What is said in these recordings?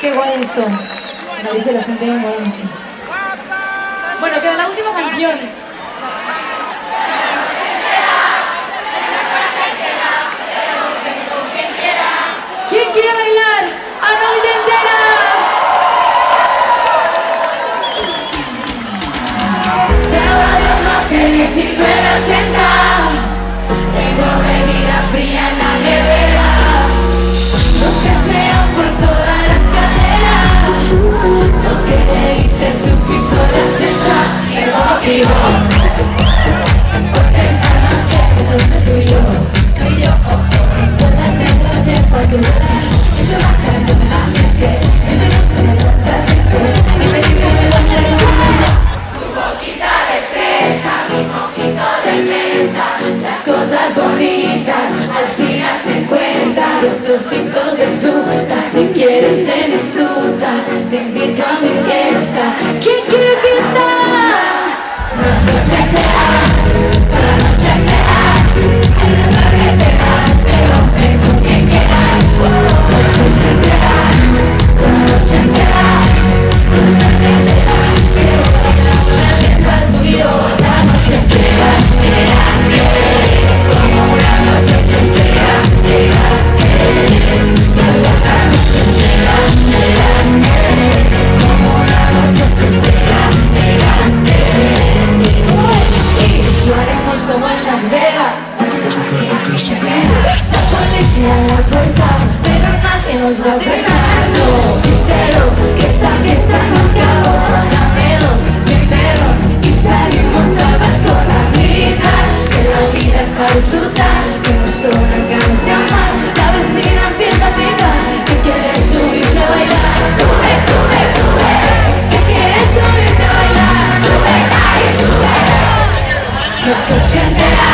Qué guay esto. Me dice la gente, me mola mucho. Bueno, queda la última canción. ¿Quién quiere bailar a noche entera? Sábado noche 19:80. Tengo bebida fría en la nevera. Luces neón por toda la escalera. No quiere irte chupito de seta. El motivo. Pues esta noche es donde tú y yo. Botas de noche porque eso va cayendo en la mente. Entre los que me gusta hacerte. Y me digo de dónde eres tú. Tu boquita de fresa, mi mojito de menta. Las cosas bonitas al final se encuentran. Los trocitos de fruta, si quieres se disfruta. Te invito a mi fiesta. ¿Quién quiere fiesta? Noche entera, toda la noche entera. Hay nada que pegar, pero ven con quien quieras. Noche entera, toda la noche entera. Toda la noche entera. Quiero bailar la lengua tuyo. La noche entera, como una noche entera. Como una noche entera. Lo haremos como en Las Vegas. La policía en la puerta, pero nadie nos va a frenar. No, díselo, que esta fiesta no acabó. Dame dos, mi perro, y salimos al balcón a gritar. Que la vida es para disfrutar, que no sobran ganas de amar. La vecina empieza a pitar, que quiere subirse a bailar. Sube, sube, sube, que quiere subirse a bailar. Sube, dale, sube. Noche entera,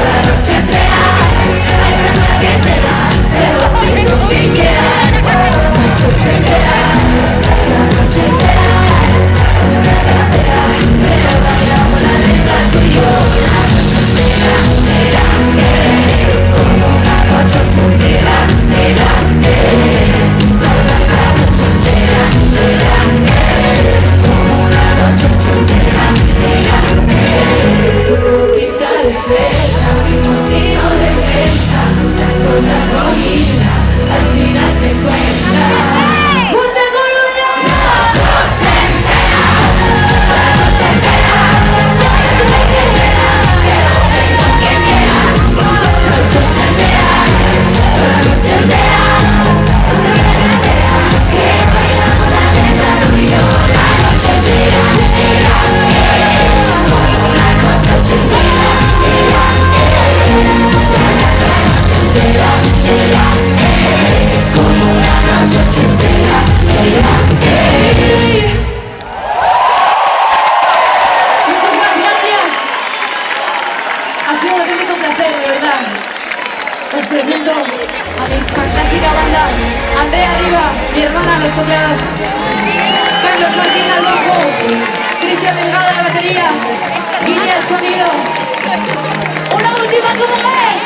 la noche entera. Hay una nueva que te da, pero tengo quien quieras. Noche entera, la noche entera. Una nueva entera, pero bailamos la letra tú y yo. La noche entera, como una noche entera, entera, la noche entera, como una noche entera, entera. Tu boquita de fresa, mi motivo de venta. Las cosas bonitas al final se encuentran. ¡Fuerte Coruña! Noche entera, la noche entera. Noche entera, pero ven con quien quieras. Noche entera, la noche entera. Una noche entera, que bailamos la letra tú y yo. La noche entera, como una noche entera. Como una noche entera. Muchísimas gracias. Ha sido un auténtico placer, de verdad. Os presento a mi fantástica banda. Andrea Riva, mi hermana a los teclados. Carlos Martín al bajo. Cristian Delgado a la batería. Guille al sonido. Una última como es.